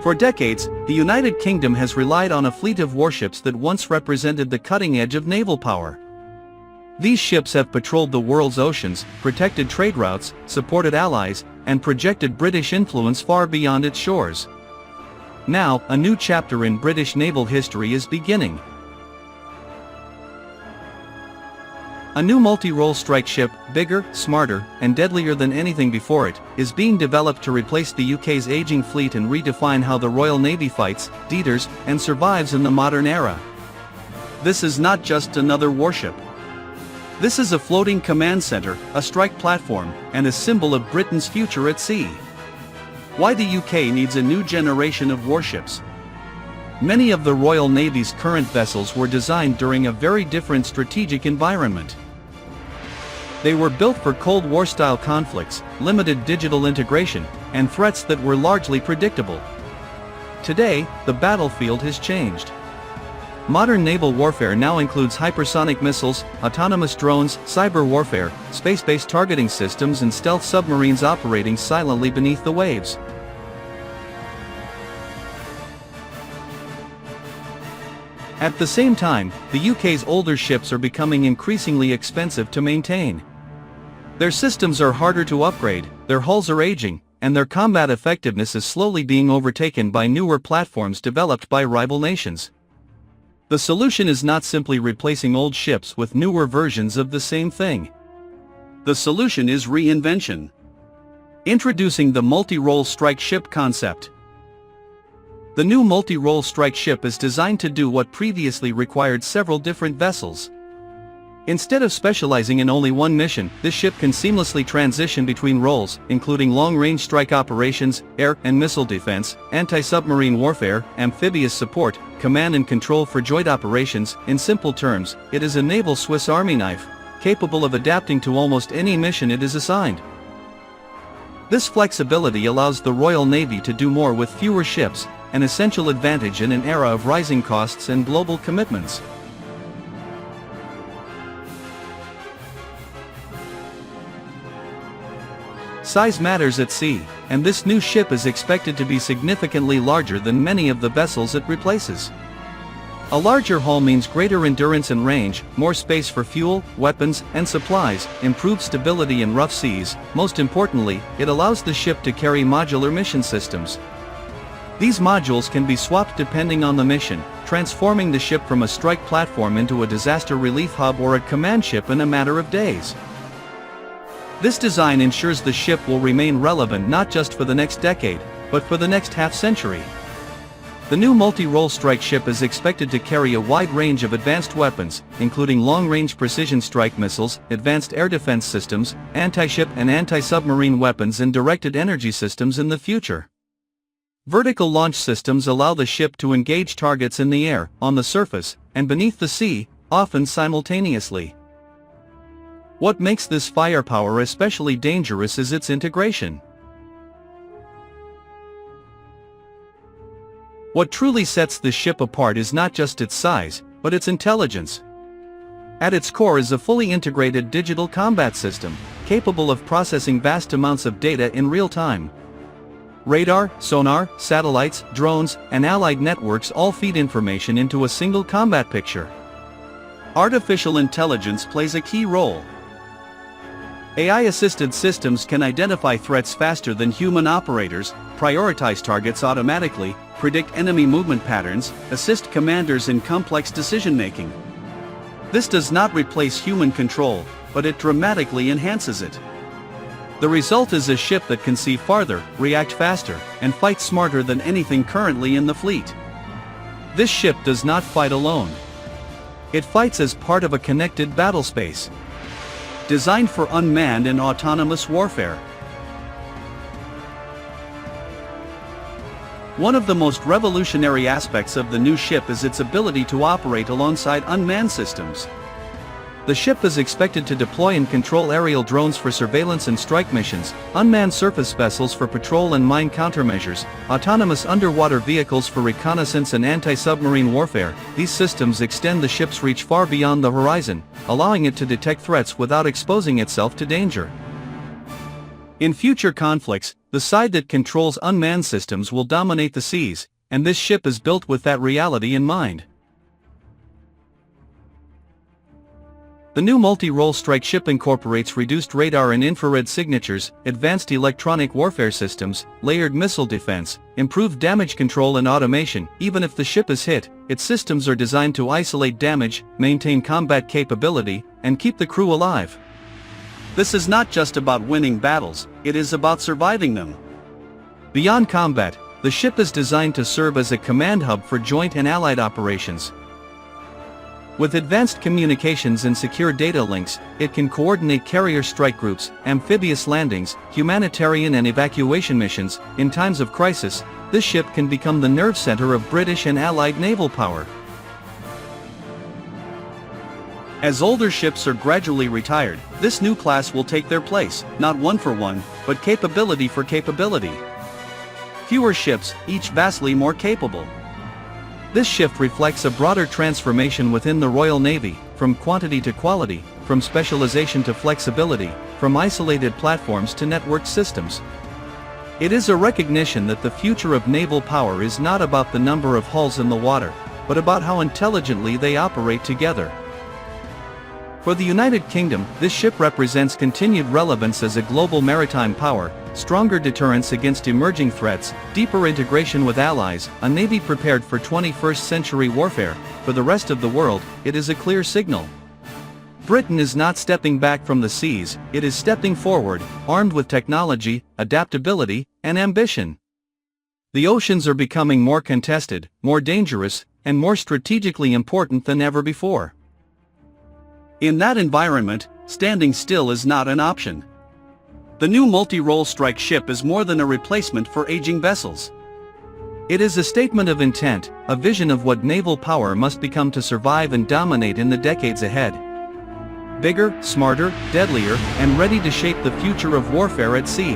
For decades, the United Kingdom has relied on a fleet of warships that once represented the cutting edge of naval power. These ships have patrolled the world's oceans, protected trade routes, supported allies, and projected British influence far beyond its shores. Now, a new chapter in British naval history is beginning. A new multi-role strike ship, bigger, smarter, and deadlier than anything before it, is being developed to replace the UK's aging fleet and redefine how the Royal Navy fights, deters, and survives in the modern era. This is not just another warship. This is a floating command center, a strike platform, and a symbol of Britain's future at sea. Why the UK needs a new generation of warships. Many of the Royal Navy's current vessels were designed during a very different strategic environment. They were built for Cold War-style conflicts, limited digital integration, and threats that were largely predictable. Today, the battlefield has changed. Modern naval warfare now includes hypersonic missiles, autonomous drones, cyber warfare, space-based targeting systems, and stealth submarines operating silently beneath the waves. At the same time, the UK's older ships are becoming increasingly expensive to maintain. Their systems are harder to upgrade, their hulls are aging, and their combat effectiveness is slowly being overtaken by newer platforms developed by rival nations. The solution is not simply replacing old ships with newer versions of the same thing. The solution is reinvention. Introducing the multi-role strike ship concept. The new multi-role strike ship is designed to do what previously required several different vessels. Instead of specializing in only one mission, this ship can seamlessly transition between roles, including long-range strike operations, air and missile defense, anti-submarine warfare, amphibious support, command and control for joint operations. In simple terms, it is a naval Swiss Army knife, capable of adapting to almost any mission it is assigned. This flexibility allows the Royal Navy to do more with fewer ships, an essential advantage in an era of rising costs and global commitments. Size matters at sea, and this new ship is expected to be significantly larger than many of the vessels it replaces. A larger hull means greater endurance and range, more space for fuel, weapons, and supplies, improved stability in rough seas. Most importantly, it allows the ship to carry modular mission systems. These modules can be swapped depending on the mission, transforming the ship from a strike platform into a disaster relief hub or a command ship in a matter of days. This design ensures the ship will remain relevant not just for the next decade, but for the next half-century. The new multi-role strike ship is expected to carry a wide range of advanced weapons, including long-range precision strike missiles, advanced air defense systems, anti-ship and anti-submarine weapons, and directed energy systems in the future. Vertical launch systems allow the ship to engage targets in the air, on the surface, and beneath the sea, often simultaneously. What makes this firepower especially dangerous is its integration. What truly sets the ship apart is not just its size, but its intelligence. At its core is a fully integrated digital combat system, capable of processing vast amounts of data in real time. Radar, sonar, satellites, drones, and allied networks all feed information into a single combat picture. Artificial intelligence plays a key role. AI-assisted systems can identify threats faster than human operators, prioritize targets automatically, predict enemy movement patterns, assist commanders in complex decision-making. This does not replace human control, but it dramatically enhances it. The result is a ship that can see farther, react faster, and fight smarter than anything currently in the fleet. This ship does not fight alone. It fights as part of a connected battlespace, designed for unmanned and autonomous warfare. One of the most revolutionary aspects of the new ship is its ability to operate alongside unmanned systems. The ship is expected to deploy and control aerial drones for surveillance and strike missions, unmanned surface vessels for patrol and mine countermeasures, autonomous underwater vehicles for reconnaissance and anti-submarine warfare. These systems extend the ship's reach far beyond the horizon, allowing it to detect threats without exposing itself to danger. In future conflicts, the side that controls unmanned systems will dominate the seas, and this ship is built with that reality in mind. The new multi-role strike ship incorporates reduced radar and infrared signatures, advanced electronic warfare systems, layered missile defense, improved damage control and automation. Even if the ship is hit, its systems are designed to isolate damage, maintain combat capability, and keep the crew alive. This is not just about winning battles, it is about surviving them. Beyond combat, the ship is designed to serve as a command hub for joint and allied operations. With advanced communications and secure data links, it can coordinate carrier strike groups, amphibious landings, humanitarian and evacuation missions. In times of crisis, this ship can become the nerve center of British and Allied naval power. As older ships are gradually retired, this new class will take their place, not one for one, but capability for capability. Fewer ships, each vastly more capable. This shift reflects a broader transformation within the Royal Navy, from quantity to quality, from specialization to flexibility, from isolated platforms to networked systems. It is a recognition that the future of naval power is not about the number of hulls in the water, but about how intelligently they operate together. For the United Kingdom, this ship represents continued relevance as a global maritime power, stronger deterrence against emerging threats, deeper integration with allies, a navy prepared for 21st century warfare. For the rest of the world, it is a clear signal. Britain is not stepping back from the seas, it is stepping forward, armed with technology, adaptability, and ambition. The oceans are becoming more contested, more dangerous, and more strategically important than ever before. In that environment, standing still is not an option. The new multi-role strike ship is more than a replacement for aging vessels. It is a statement of intent, a vision of what naval power must become to survive and dominate in the decades ahead. Bigger, smarter, deadlier, and ready to shape the future of warfare at sea.